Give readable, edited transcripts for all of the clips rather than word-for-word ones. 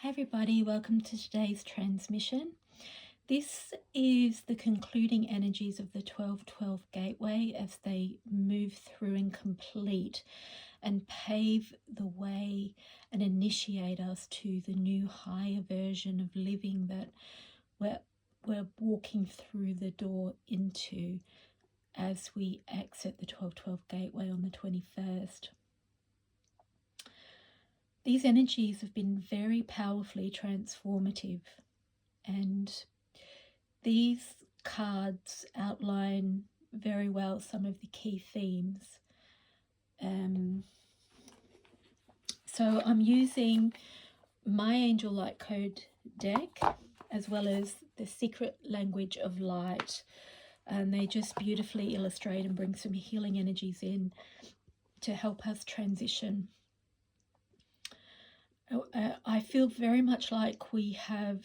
Hi everybody, welcome to today's transmission. This is the concluding energies of the 1212 gateway as they move through and complete and pave the way and initiate us to the new higher version of living that we're walking through the door into as we exit the 1212 gateway on the 21st. These energies have been very powerfully transformative, and these cards outline very well some of the key themes. So I'm using my Angel Light Code deck as well as the Secret Language of Light, and they just beautifully illustrate and bring some healing energies in to help us transition. I feel very much like we have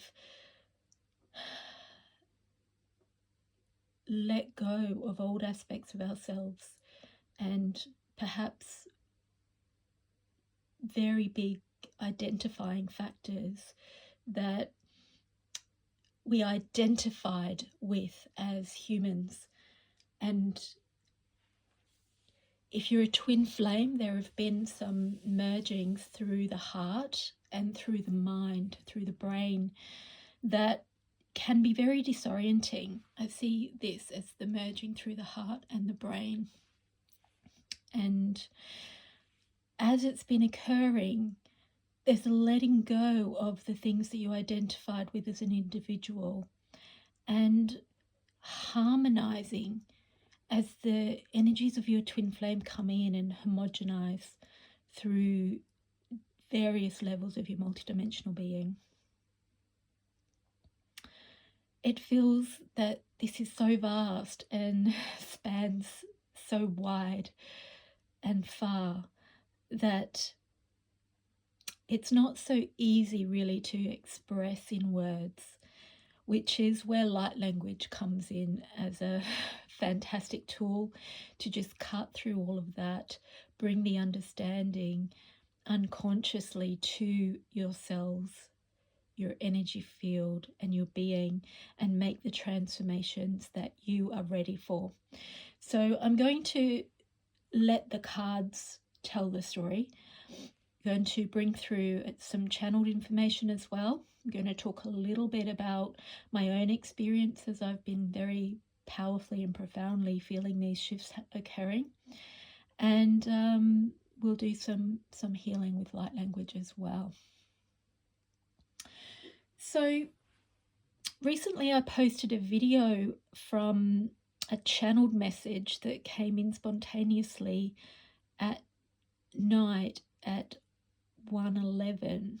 let go of old aspects of ourselves and perhaps very big identifying factors that we identified with as humans. And if you're a twin flame, there have been some mergings through the heart and through the mind, through the brain, that can be very disorienting. I see this as the merging through the heart and the brain. And as it's been occurring, there's a letting go of the things that you identified with as an individual and harmonizing as the energies of your twin flame come in and homogenize through various levels of your multidimensional being. It feels that this is so vast and spans so wide and far that it's not so easy really to express in words, which is where light language comes in as a fantastic tool to just cut through all of that, bring the understanding unconsciously to your cells, your energy field and your being, and make the transformations that you are ready for. So I'm going to let the cards tell the story. I'm going to bring through some channeled information as well. I'm going to talk a little bit about my own experience as I've been very powerfully and profoundly feeling these shifts occurring. And we'll do some healing with light language as well. So recently I posted a video from a channeled message that came in spontaneously at night at 1:11,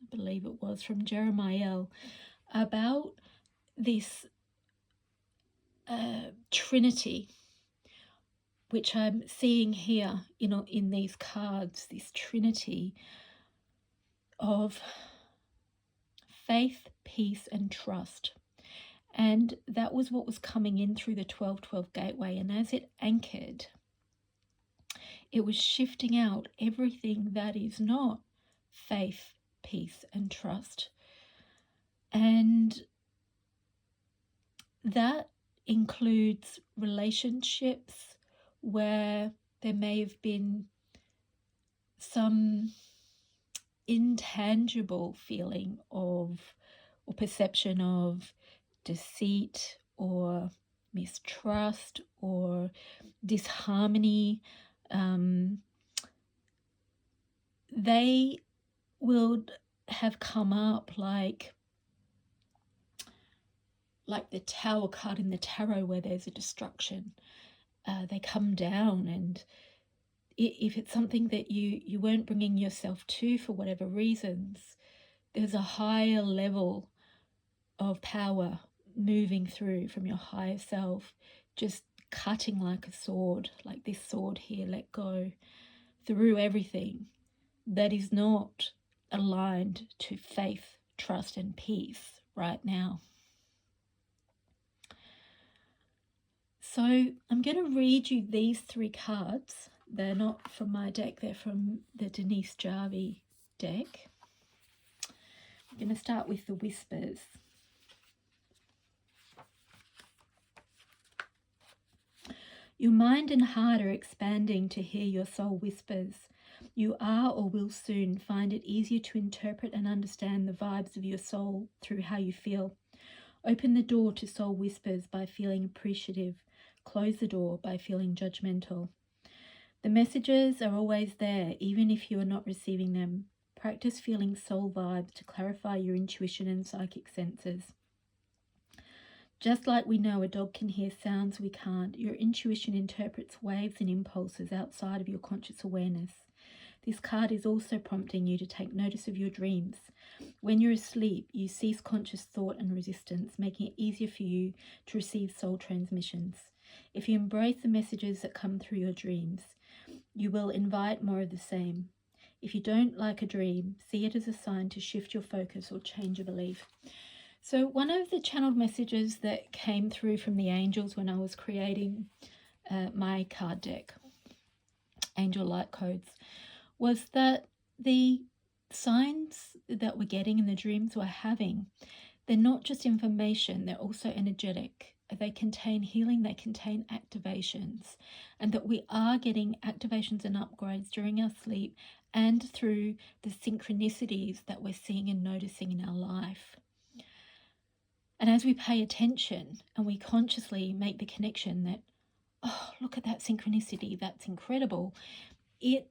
I believe it was, from Jeremiah, about this Trinity, which I'm seeing here in these cards, this Trinity of faith, peace and trust. And that was what was coming in through the 1212 gateway. And as it anchored, it was shifting out everything that is not faith, peace and trust. And that includes relationships where there may have been some intangible feeling of or perception of deceit or mistrust or disharmony. They will have come up like the Tower card in the tarot where there's a destruction. They come down, and if it's something that you weren't bringing yourself to for whatever reasons, there's a higher level of power moving through from your higher self, just cutting like a sword, like this sword here, let go, through everything that is not aligned to faith, trust and peace right now. So I'm going to read you these three cards. They're not from my deck, they're from the Denise Jarvie deck. I'm going to start with the whispers. Your mind and heart are expanding to hear your soul whispers. You are or will soon find it easier to interpret and understand the vibes of your soul through how you feel. Open the door to soul whispers by feeling appreciative. Close the door by feeling judgmental. The messages are always there, even if you are not receiving them. Practice feeling soul vibes to clarify your intuition and psychic senses. Just like we know a dog can hear sounds we can't, your intuition interprets waves and impulses outside of your conscious awareness. This card is also prompting you to take notice of your dreams. When you're asleep, you cease conscious thought and resistance, making it easier for you to receive soul transmissions. If you embrace the messages that come through your dreams, you will invite more of the same. If you don't like a dream, see it as a sign to shift your focus or change a belief. So one of the channeled messages that came through from the angels when I was creating my card deck, Angel Light Codes, was that the signs that we're getting in the dreams we're having, they're not just information, they're also energetic. They contain healing, they contain activations, and that we are getting activations and upgrades during our sleep and through the synchronicities that we're seeing and noticing in our life. And as we pay attention and we consciously make the connection that, oh, look at that synchronicity, that's incredible, it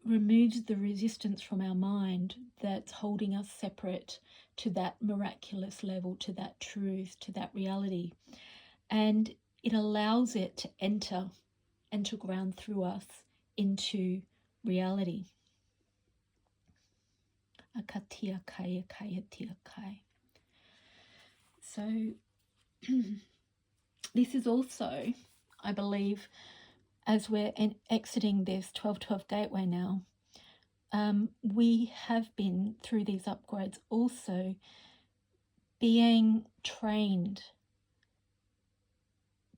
removes the resistance from our mind that's holding us separate to that miraculous level, to that truth, to that reality. And it allows it to enter and to ground through us into reality. So this is also, I believe, as we're exiting this 1212 gateway now, we have been through these upgrades also being trained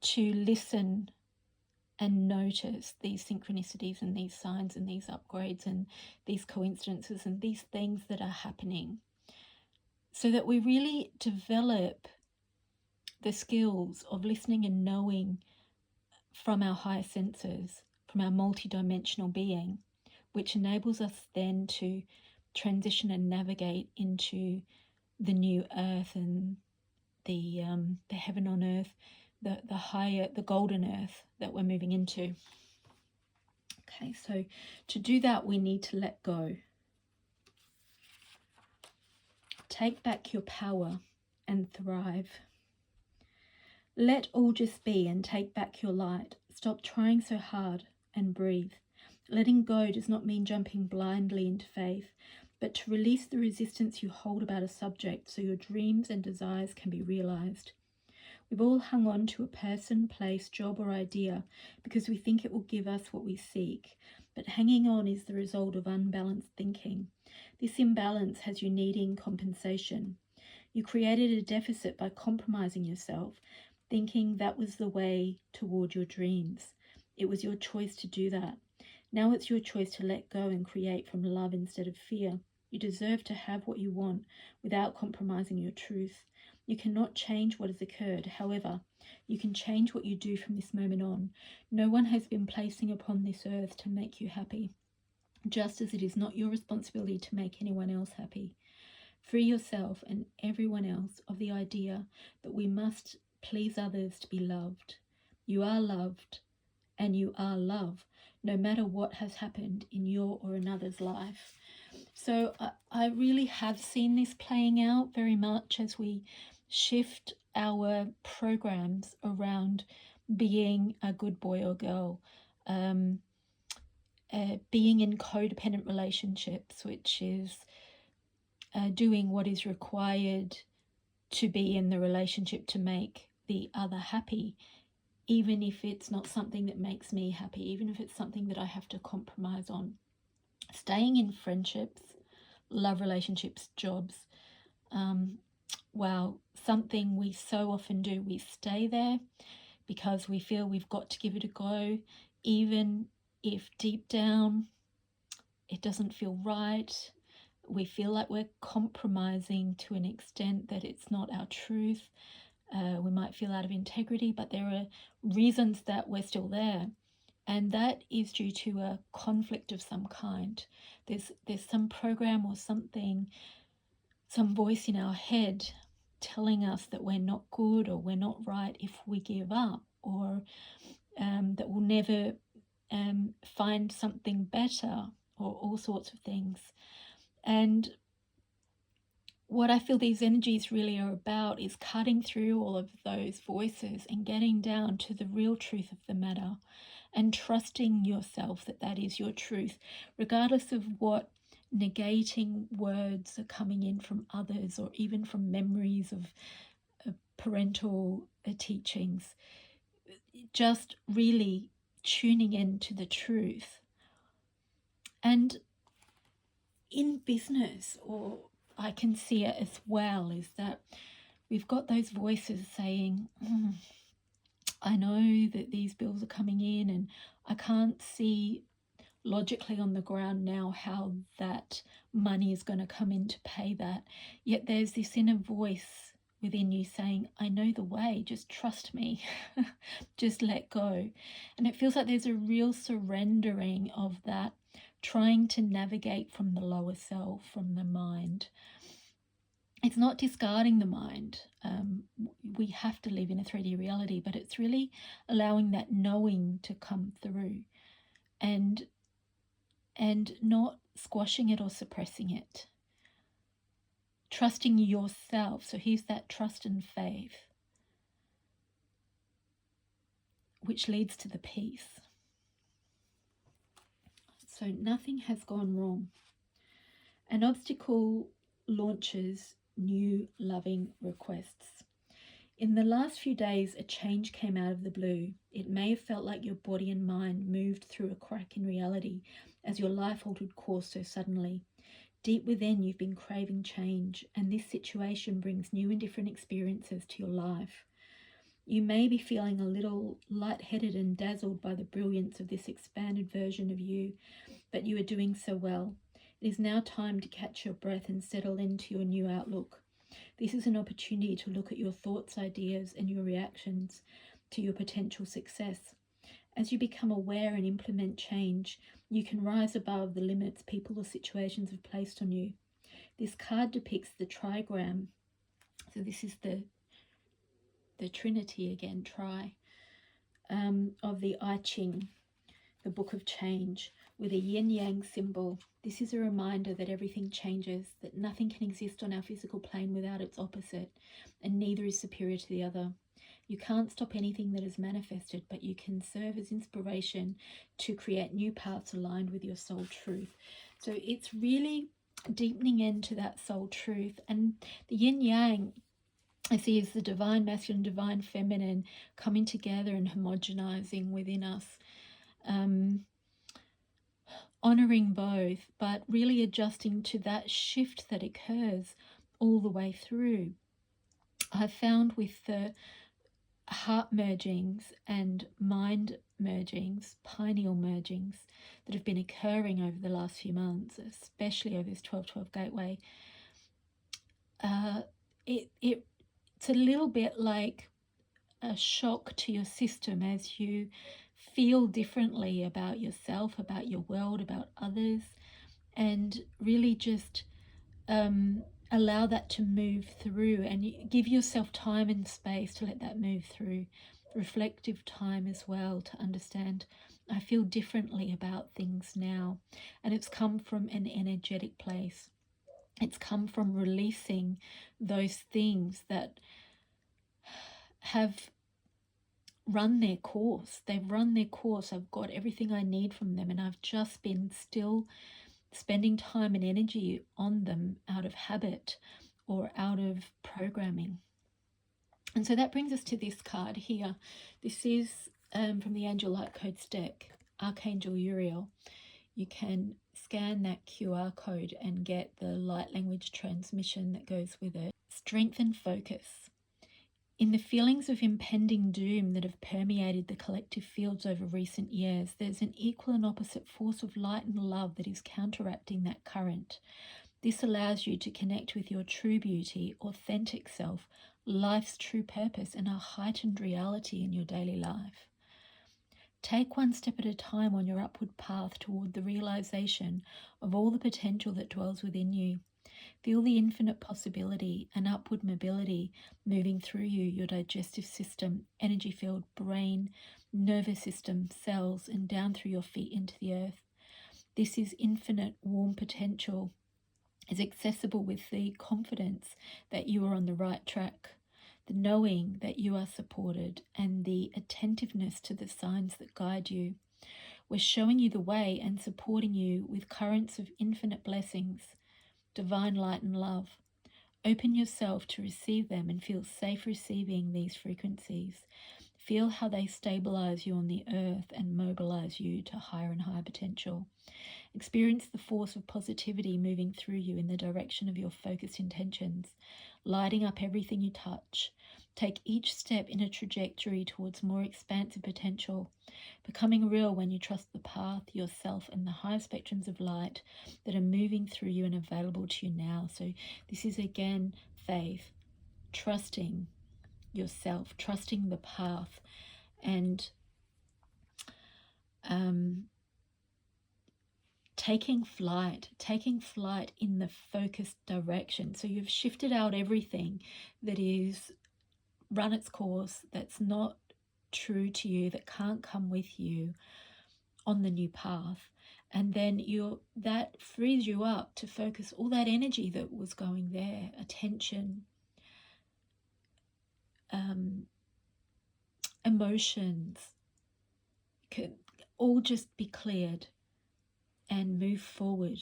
to listen and notice these synchronicities and these signs and these upgrades and these coincidences and these things that are happening, so that we really develop the skills of listening and knowing from our higher senses, from our multidimensional being, which enables us then to transition and navigate into the new earth and the heaven on earth, the higher, the golden earth that we're moving into. Okay, so to do that, we need to let go. Take back your power and thrive. Let all just be and take back your light. Stop trying so hard and breathe. Letting go does not mean jumping blindly into faith, but to release the resistance you hold about a subject so your dreams and desires can be realized. We've all hung on to a person, place, job or idea because we think it will give us what we seek, but hanging on is the result of unbalanced thinking. This imbalance has you needing compensation. You created a deficit by compromising yourself, thinking that was the way toward your dreams. It was your choice to do that. Now it's your choice to let go and create from love instead of fear. You deserve to have what you want without compromising your truth. You cannot change what has occurred. However, you can change what you do from this moment on. No one has been placing upon this earth to make you happy, just as it is not your responsibility to make anyone else happy. Free yourself and everyone else of the idea that we must please others to be loved. You are loved and you are love, no matter what has happened in your or another's life. So I really have seen this playing out very much as we shift our programs around being a good boy or girl, being in codependent relationships, which is doing what is required to be in the relationship to make the other happy, even if it's not something that makes me happy, even if it's something that I have to compromise on. Staying in friendships, love relationships, jobs, something we so often do. We stay there because we feel we've got to give it a go, even if deep down it doesn't feel right. we feel like we're compromising to an extent that it's not our truth. We might feel out of integrity, but there are reasons that we're still there. And that is due to a conflict of some kind. There's some program or something, some voice in our head telling us that we're not good or we're not right if we give up, or that we'll never find something better, or all sorts of things. And what I feel these energies really are about is cutting through all of those voices and getting down to the real truth of the matter, and trusting yourself that that is your truth, regardless of what negating words are coming in from others, or even from memories of parental teachings. Just really tuning into the truth. And in business, or I can see it as well, is that we've got those voices saying, I know that these bills are coming in and I can't see logically on the ground now how that money is going to come in to pay that. Yet there's this inner voice within you saying, I know the way, just trust me, just let go. And it feels like there's a real surrendering of that, trying to navigate from the lower self, from the mind. It's not discarding the mind. We have to live in a 3D reality, but it's really allowing that knowing to come through, and not squashing it or suppressing it. Trusting yourself. So here's that trust and faith, which leads to the peace. So nothing has gone wrong. An obstacle launches new loving requests. In the last few days, a change came out of the blue. It may have felt like your body and mind moved through a crack in reality as your life altered course so suddenly. Deep within, you've been craving change, and this situation brings new and different experiences to your life. You may be feeling a little lightheaded and dazzled by the brilliance of this expanded version of you, but you are doing so well. It is now time to catch your breath and settle into your new outlook. This is an opportunity to look at your thoughts, ideas, and your reactions to your potential success. As you become aware and implement change, you can rise above the limits people or situations have placed on you. This card depicts the trigram. So this is the Trinity again, of the I Ching, the Book of Change, with a yin-yang symbol. This is a reminder that everything changes, that nothing can exist on our physical plane without its opposite, and neither is superior to the other. You can't stop anything that is manifested, but you can serve as inspiration to create new paths aligned with your soul truth. So it's really deepening into that soul truth. And the yin-yang, I see, is the divine masculine, divine feminine coming together and homogenizing within us. Honoring both, but really adjusting to that shift that occurs all the way through. I've found with the heart mergings and mind mergings, pineal mergings that have been occurring over the last few months, especially over this 12-12 gateway, it's a little bit like a shock to your system as you feel differently about yourself, about your world, about others, and really just allow that to move through, and give yourself time and space to let that move through. Reflective time as well, to understand, I feel differently about things now, and it's come from an energetic place. It's come from releasing those things that have run their course. They've run their course. I've got everything I need from them, and I've just been still spending time and energy on them out of habit or out of programming. And so that brings us to this card here. This is from the Angel Light Codes deck, Archangel Uriel. You can scan that QR code and get the light language transmission that goes with it. Strength and focus. In the feelings of impending doom that have permeated the collective fields over recent years, there's an equal and opposite force of light and love that is counteracting that current. This allows you to connect with your true beauty, authentic self, life's true purpose, and a heightened reality in your daily life. Take one step at a time on your upward path toward the realization of all the potential that dwells within you. Feel the infinite possibility and upward mobility moving through you, your digestive system, energy field, brain, nervous system, cells, and down through your feet into the earth. This is infinite warm potential, is accessible with the confidence that you are on the right track, the knowing that you are supported, and the attentiveness to the signs that guide you. We're showing you the way and supporting you with currents of infinite blessings, divine light and love. Open yourself to receive them and feel safe receiving these frequencies. Feel how they stabilize you on the earth and mobilize you to higher and higher potential. Experience the force of positivity moving through you in the direction of your focused intentions, lighting up everything you touch. Take each step in a trajectory towards more expansive potential, becoming real when you trust the path, yourself, and the higher spectrums of light that are moving through you and available to you now. So this is again faith, trusting yourself, trusting the path, and taking flight in the focused direction. So you've shifted out everything that is run its course, that's not true to you, that can't come with you on the new path. And then that frees you up to focus all that energy that was going there, attention, emotions, could all just be cleared and move forward.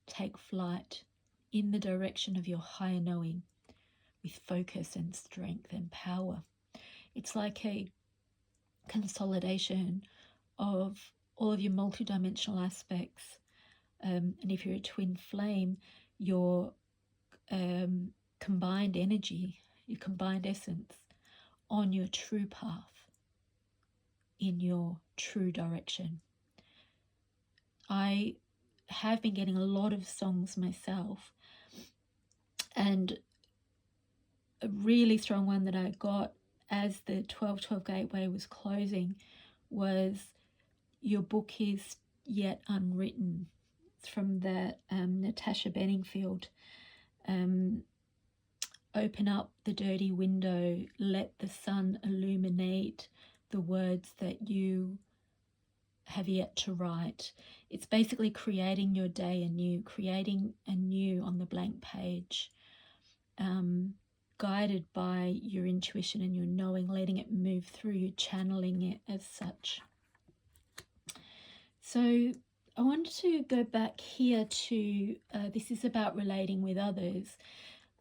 Take flight in the direction of your higher knowing with focus and strength and power. It's like a consolidation of all of your multidimensional aspects. And if you're a twin flame, your combined energy, your combined essence on your true path, in your true direction. I have been getting a lot of songs myself, and a really strong one that I got as the 1212 Gateway was closing was "Your Book Is Yet Unwritten." It's from that Natasha Benningfield. Open up the dirty window, let the sun illuminate the words that you have yet to write. It's basically creating your day anew, creating anew on the blank page, guided by your intuition and your knowing, letting it move through you, channeling it as such. So I wanted to go back here to, this is about relating with others.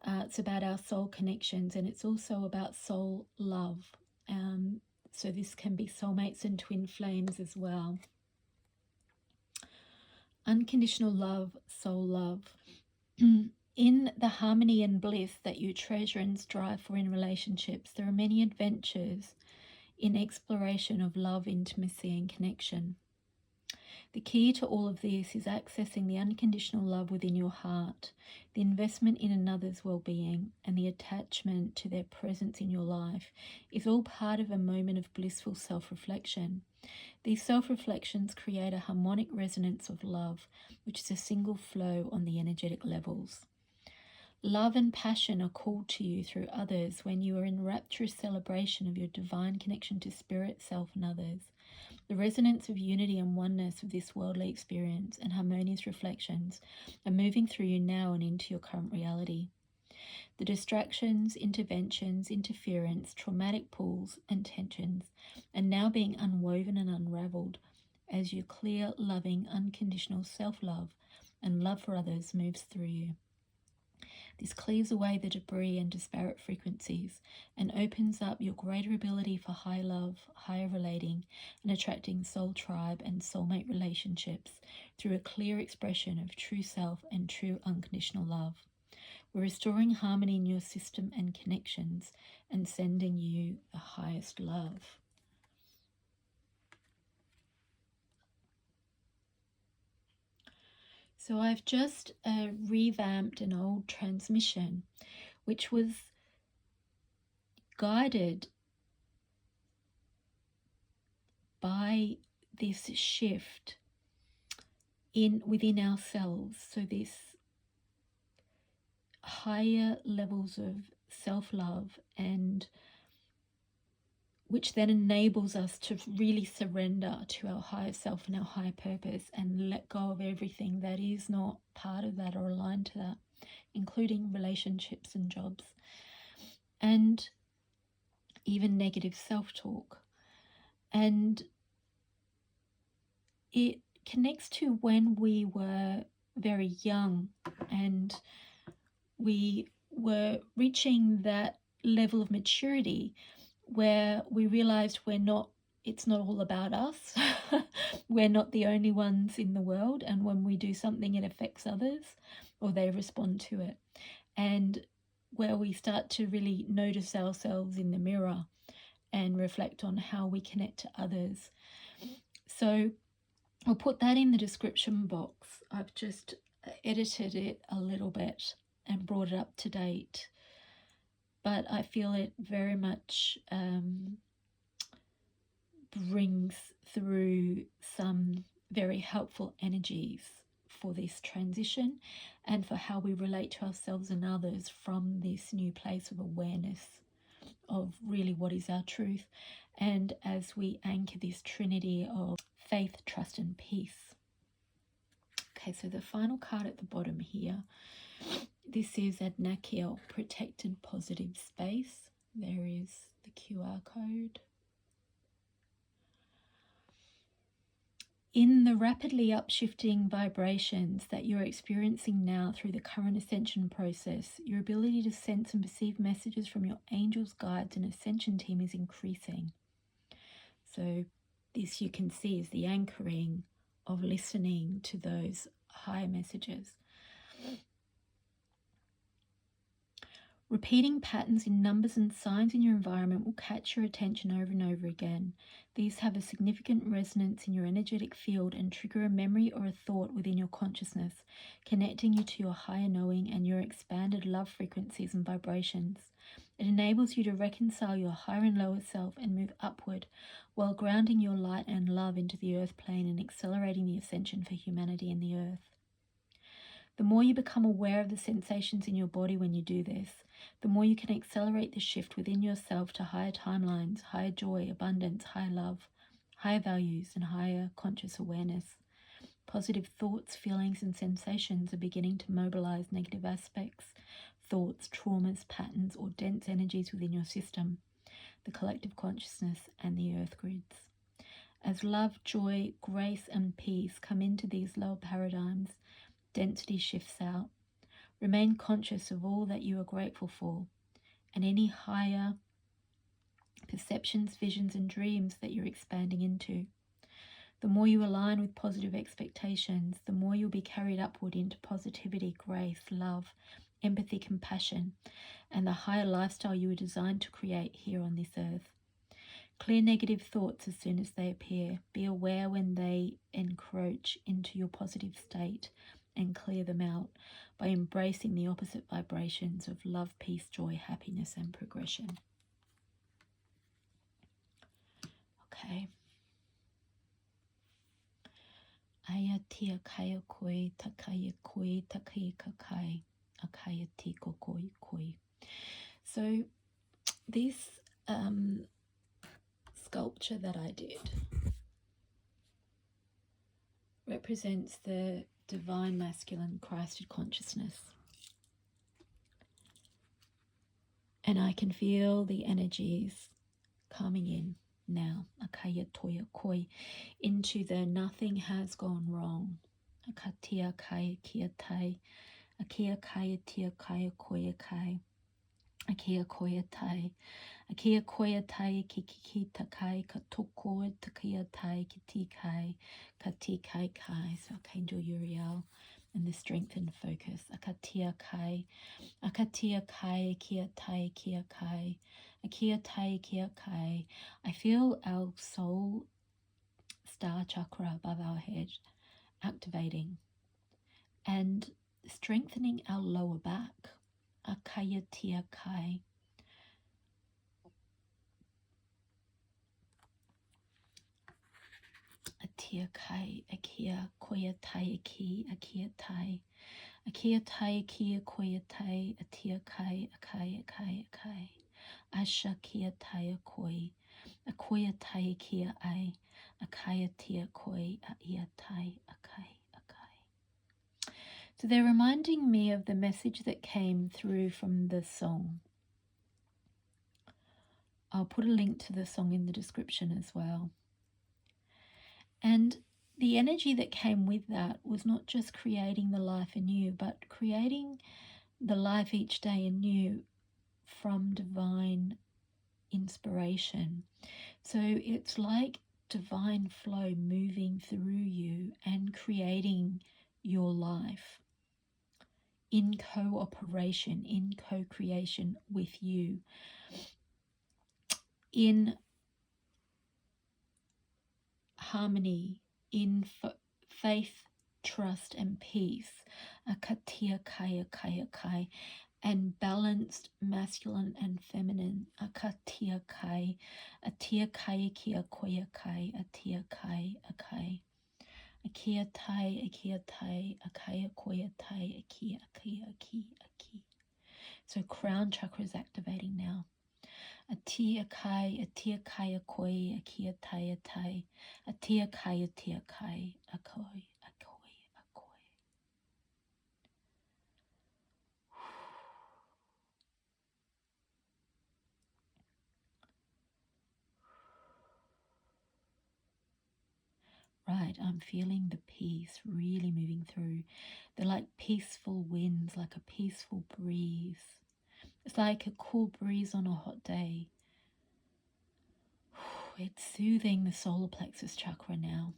It's about our soul connections, and it's also about soul love. So this can be soulmates and twin flames as well. Unconditional love, soul love. In the harmony and bliss that you treasure and strive for in relationships, there are many adventures in exploration of love, intimacy, and connection. The key to all of this is accessing the unconditional love within your heart, the investment in another's well-being, and the attachment to their presence in your life is all part of a moment of blissful self-reflection. These self-reflections create a harmonic resonance of love, which is a single flow on the energetic levels. Love and passion are called to you through others when you are in rapturous celebration of your divine connection to spirit, self, and others. The resonance of unity and oneness of this worldly experience and harmonious reflections are moving through you now and into your current reality. The distractions, interventions, interference, traumatic pulls, and tensions are now being unwoven and unraveled as your clear, loving, unconditional self-love and love for others moves through you. This cleaves away the debris and disparate frequencies and opens up your greater ability for high love, higher relating, and attracting soul tribe and soulmate relationships through a clear expression of true self and true unconditional love. We're restoring harmony in your system and connections and sending you the highest love. So I've just revamped an old transmission, which was guided by this shift within ourselves. So this higher levels of self-love, and which then enables us to really surrender to our higher self and our higher purpose and let go of everything that is not part of that or aligned to that, including relationships and jobs and even negative self-talk. And it connects to when we were very young and we were reaching that level of maturity where we realized it's not all about us. We're not the only ones in the world, and when we do something it affects others or they respond to it, and where we start to really notice ourselves in the mirror and reflect on how we connect to others. So I'll put that in the description box. I've just edited it a little bit and brought it up to date, but I feel it very much brings through some very helpful energies for this transition and for how we relate to ourselves and others from this new place of awareness of really what is our truth, and as we anchor this trinity of faith, trust and peace. Okay, so the final card at the bottom here, this is Adnakiel, protected positive space. There is the QR code. In the rapidly upshifting vibrations that you're experiencing now through the current ascension process, your ability to sense and perceive messages from your angels, guides, and ascension team is increasing. So this, you can see, is the anchoring of listening to those higher messages. Repeating patterns in numbers and signs in your environment will catch your attention over and over again. These have a significant resonance in your energetic field and trigger a memory or a thought within your consciousness, connecting you to your higher knowing and your expanded love frequencies and vibrations. It enables you to reconcile your higher and lower self and move upward while grounding your light and love into the earth plane and accelerating the ascension for humanity and the earth. The more you become aware of the sensations in your body when you do this, the more you can accelerate the shift within yourself to higher timelines, higher joy, abundance, higher love, higher values, and higher conscious awareness. Positive thoughts, feelings, and sensations are beginning to mobilize negative aspects, thoughts, traumas, patterns, or dense energies within your system, the collective consciousness, and the earth grids. As love, joy, grace, and peace come into these lower paradigms, density shifts out. Remain conscious of all that you are grateful for and any higher perceptions, visions, and dreams that you're expanding into. The more you align with positive expectations, the more you'll be carried upward into positivity, grace, love, empathy, compassion, and the higher lifestyle you were designed to create here on this earth. Clear negative thoughts as soon as they appear. Be aware when they encroach into your positive state and clear them out by embracing the opposite vibrations of love, peace, joy, happiness, and progression. Okay. Aya tia kaya koi, takaya koi, takaya kakai, akaya tiko koi koi. So this sculpture that I did represents the divine masculine Christed consciousness. And I can feel the energies coming in now, akaya toya koi, into the nothing has gone wrong. Akatia kaya kia tai, akia kaya tia kaya koya kai, akia koya tai, akia koya tai kiki takai katoko takia tai kiti kai, kati kai kai. So Archangel Uriel and the strength and focus. Akatia kai, akatia kai, akia tai kia kai, akia tai kia kai. I feel our soul star chakra above our head activating, and strengthening our lower back. Akaya tia kai. Atia kai, akia koya tai aki, akia tai. Akia tai, akia koya tai, atia kai, akai, akai, akai. Asha kia tai akoi, akoya tai kia ai, akaya tia koi, aia tai, akai, akai. So they're reminding me of the message that came through from the song. I'll put a link to the song in the description as well. And the energy that came with that was not just creating the life anew, but creating the life each day anew from divine inspiration. So it's like divine flow moving through you and creating your life in cooperation, in co-creation with you, in harmony, in faith, trust, and peace. Akatia kaya kaya kai, and balanced masculine and feminine. Akatia kai, atia kai kia koya kai, atia kai akai. Akia tai, akaya koya tai, akia, aki. So crown chakra is activating now. Atia kai, akoi, akia tai, atia kai, akoi. Right, I'm feeling the peace really moving through. They're like peaceful winds, like a peaceful breeze. It's like a cool breeze on a hot day. It's soothing the solar plexus chakra now,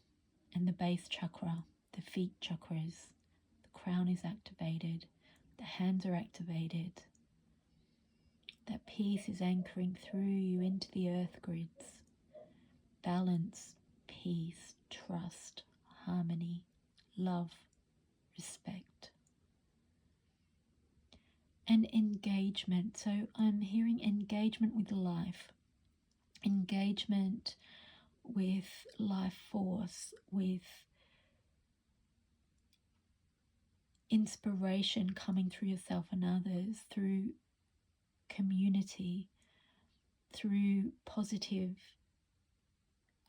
and the base chakra, the feet chakras. The crown is activated, the hands are activated. That peace is anchoring through you into the earth grids. Balance, peace, trust, harmony, love, respect. And engagement. So I'm hearing engagement with life, engagement with life force, with inspiration coming through yourself and others, through community, through positive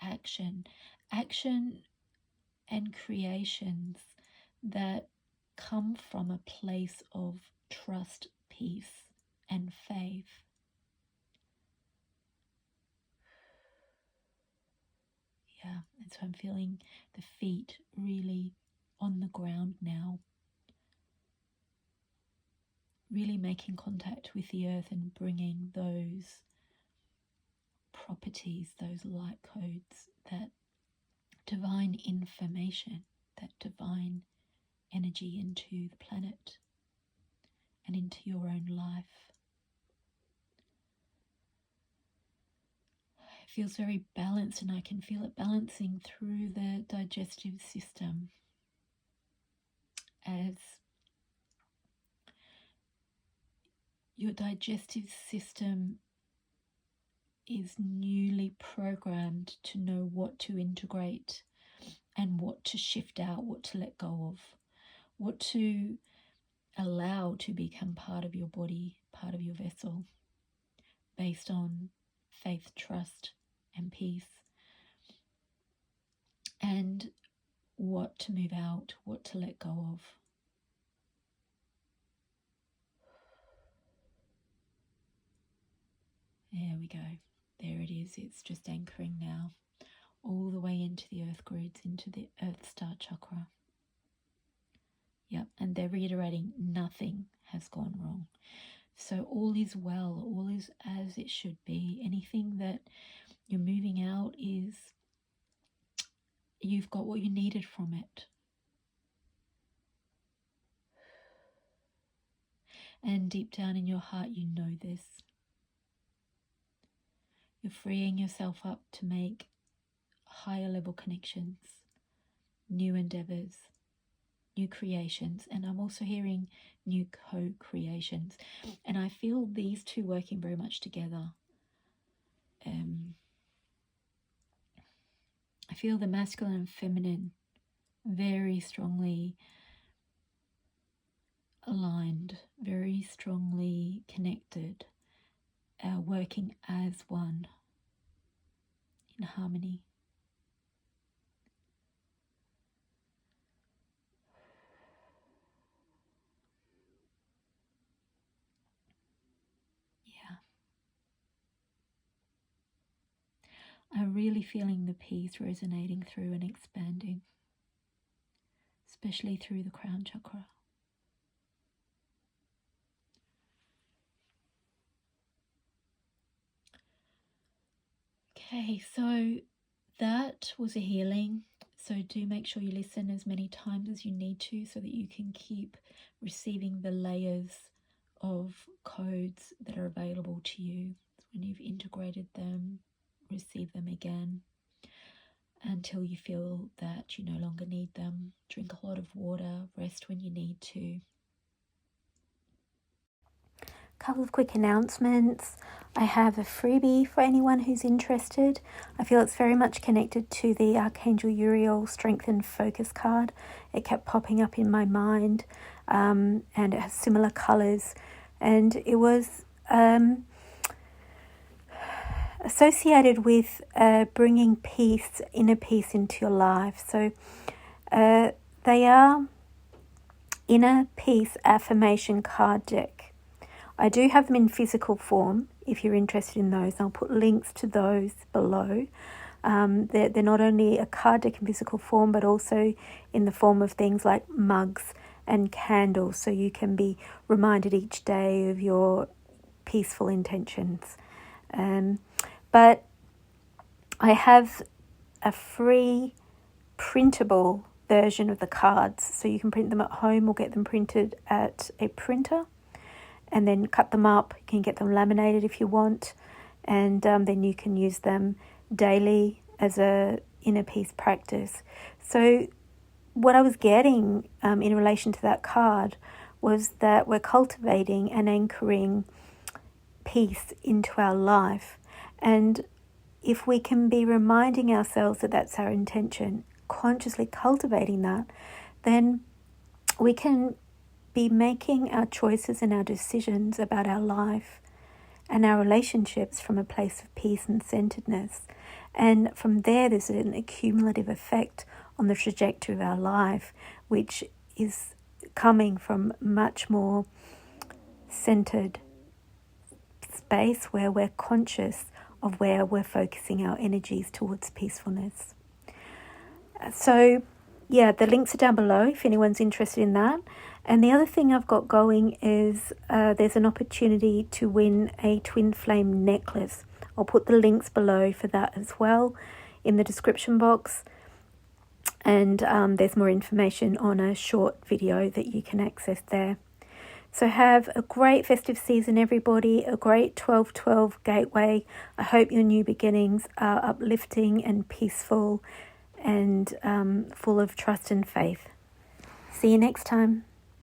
action and creations that come from a place of trust, peace, and faith. Yeah, and so I'm feeling the feet really on the ground now, really making contact with the earth and bringing those properties, those light codes, that divine information, that divine energy into the planet and into your own life. It feels very balanced, and I can feel it balancing through the digestive system as your digestive system is newly programmed to know what to integrate and what to shift out, what to let go of, what to allow to become part of your body, part of your vessel, based on faith, trust, and peace, and what to move out, what to let go of. There we go. There it is. It's just anchoring now all the way into the earth grids, into the earth star chakra. Yep, and they're reiterating nothing has gone wrong. So all is well, all is as it should be. Anything that you're moving out is, you've got what you needed from it. And deep down in your heart, you know this. You're freeing yourself up to make higher level connections, new endeavors, new creations, and I'm also hearing new co-creations, and I feel these two working very much together. I feel the masculine and feminine very strongly aligned, very strongly connected, working as one in harmony. Yeah. I'm really feeling the peace resonating through and expanding, especially through the crown chakra. Okay, so that was a healing. So do make sure you listen as many times as you need to so that you can keep receiving the layers of codes that are available to you. When you've integrated them, receive them again until you feel that you no longer need them. Drink a lot of water, rest when you need to. Couple of quick announcements. I have a freebie for anyone who's interested. I feel it's very much connected to the Archangel Uriel Strength and Focus card. It kept popping up in my mind, and it has similar colours, and it was associated with bringing peace, inner peace into your life. So they are inner peace affirmation card deck. I do have them in physical form if you're interested in those. I'll put links to those below. They're not only a card deck in physical form, but also in the form of things like mugs and candles, so you can be reminded each day of your peaceful intentions. But I have a free printable version of the cards, so you can print them at home or get them printed at a printer and then cut them up. You can get them laminated if you want, and then you can use them daily as a inner peace practice. So what I was getting in relation to that card was that we're cultivating and anchoring peace into our life, and if we can be reminding ourselves that that's our intention, consciously cultivating that, then we can be making our choices and our decisions about our life and our relationships from a place of peace and centeredness. And from there, there's an accumulative effect on the trajectory of our life, which is coming from much more centered space where we're conscious of where we're focusing our energies towards peacefulness. So, yeah, the links are down below if anyone's interested in that. And the other thing I've got going is there's an opportunity to win a Twinflame necklace. I'll put the links below for that as well in the description box. And there's more information on a short video that you can access there. So have a great festive season, everybody, a great 12/12 gateway. I hope your new beginnings are uplifting and peaceful and full of trust and faith. See you next time.